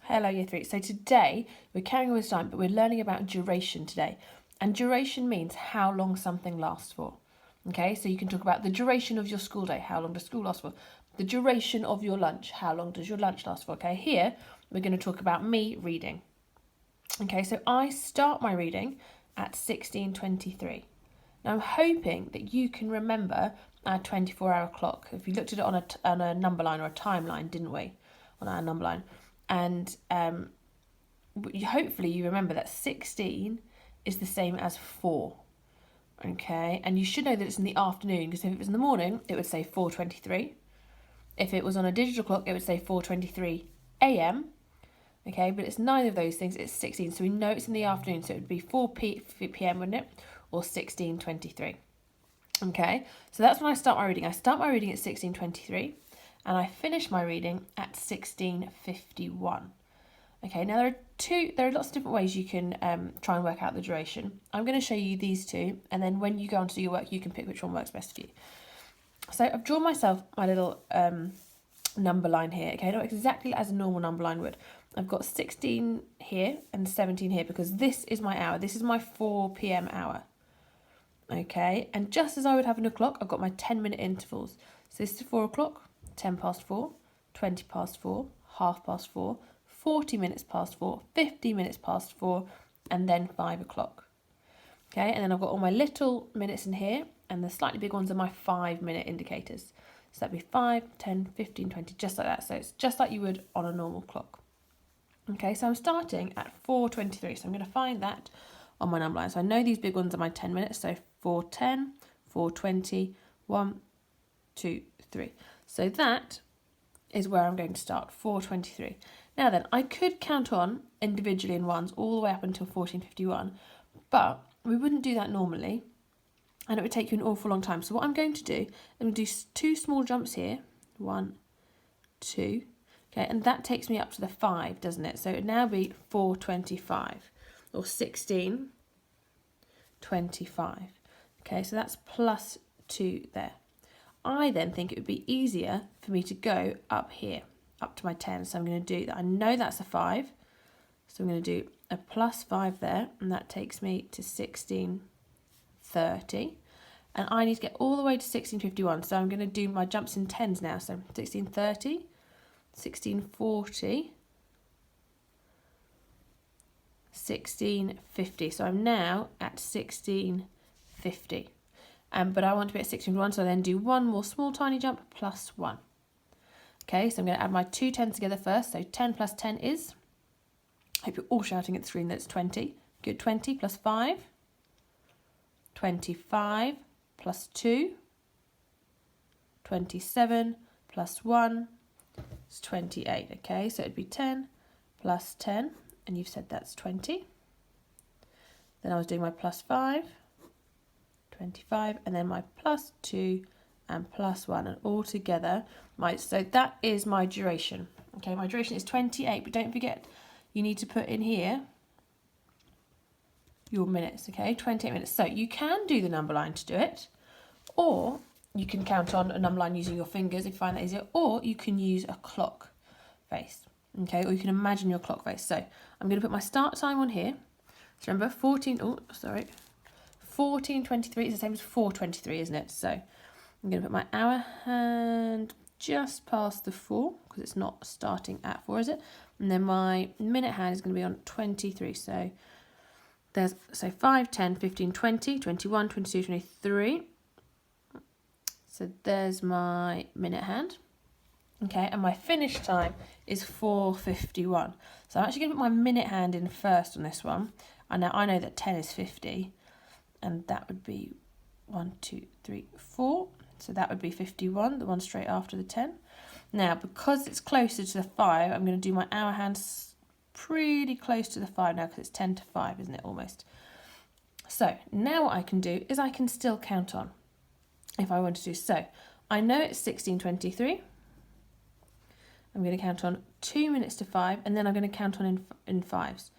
Hello Year 3. So today we're carrying on with time, but we're learning about duration today. And duration means how long something lasts for. Okay, so you can talk about the duration of your school day. How long does school last for? The duration of your lunch. How long does your lunch last for? Okay, here we're going to talk about me reading. Okay, so I start my reading at 16:23. Now I'm hoping that you can remember our 24-hour clock. If we looked at it on a number line or a timeline, didn't we? On our number line. And hopefully you remember that 16 is the same as 4. Okay, and you should know that it's in the afternoon, because if it was in the morning, it would say 4:23. If it was on a digital clock, it would say 4:23 a.m. Okay, but it's neither of those things, it's 16, so we know it's in the afternoon, so it would be 4 p.m, wouldn't it? Or 16:23. Okay, so that's when I start my reading. I start my reading at 16:23, and I finish my reading at 16:51. Okay, now there are lots of different ways you can try and work out the duration. I'm going to show you these two, and then when you go on to do your work, you can pick which one works best for you. So I've drawn myself my little number line here. Okay, not exactly as a normal number line would. I've got 16 here and 17 here because this is my hour. This is my 4 p.m. hour. Okay, and just as I would have in a clock, I've got my 10-minute intervals. So this is 4 o'clock, 10 past 4, 20 past 4, half past 4, 40 minutes past 4, 50 minutes past 4, and then 5 o'clock. Okay, and then I've got all my little minutes in here, and the slightly big ones are my 5-minute indicators. So that'd be 5, 10, 15, 20, just like that. So it's just like you would on a normal clock. Okay, so I'm starting at 4:23, so I'm going to find that on my number line. So I know these big ones are my 10 minutes, so 4:10, 4:20, 1, 2, 3. So that is where I'm going to start, 4:23. Now then, I could count on individually in ones all the way up until 14:51, but we wouldn't do that normally, and it would take you an awful long time. So what I'm going to do, I'm going to do 2 small jumps here, 1, 2, okay, and that takes me up to the 5, doesn't it? So it would now be 4:25, or 16:25. Okay, so that's plus 2 there. I then think it would be easier for me to go up here, up to my 10. So I'm going to do that. I know that's a 5. So I'm going to do a plus 5 there, and that takes me to 16:30. And I need to get all the way to 16:51. So I'm going to do my jumps in 10s now. So 16:30, 16:40, 16:50. So I'm now at 16:50. But I want to be at 16:51, so I then do one more small tiny jump plus 1. Okay, so I'm going to add my 2 10s together first. So 10 plus 10 is, I hope you're all shouting at the screen that it's 20. Good, 20 plus 5, 25 plus 2, 27 plus 1, it's 28. Okay, so it'd be 10 plus 10, and you've said that's 20. Then I was doing my plus 5, 25, and then my plus 2 and plus 1, and all together so that is my duration. Okay, my duration is 28, but don't forget you need to put in here your minutes. Okay, 28 minutes. So you can do the number line to do it, or you can count on a number line using your fingers if you find that easier, or you can use a clock face. Okay, or you can imagine your clock face. So I'm going to put my start time on here. So remember 14:23 is the same as 4:23, isn't it? So I'm going to put my hour hand just past the 4, because it's not starting at 4, is it? And then my minute hand is going to be on 23. So there's 5, 10, 15, 20, 21, 22, 23. So there's my minute hand. Okay, and my finish time is 4:51. So I'm actually going to put my minute hand in first on this one. I know that 10 is 50. And that would be 1, 2, 3, 4. So that would be 51, the one straight after the 10. Now, because it's closer to the 5, I'm going to do my hour hands pretty close to the 5 now, because it's 10 to 5, isn't it, almost? So now what I can do is I can still count on if I want to do. So I know it's 16:23. I'm going to count on 2 minutes to 5, and then I'm going to count on in 5s.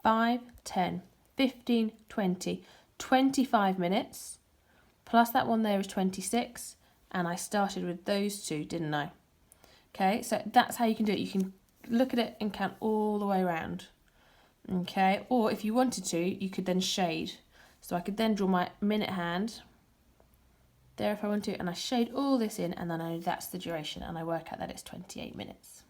5, 10, 15, 20, 25 minutes, plus that one there is 26, and I started with those 2, didn't I? Okay, so that's how you can do it. You can look at it and count all the way around. Okay, or if you wanted to, you could then shade. So I could then draw my minute hand there if I want to, and I shade all this in, and then I know that's the duration, and I work out that it's 28 minutes.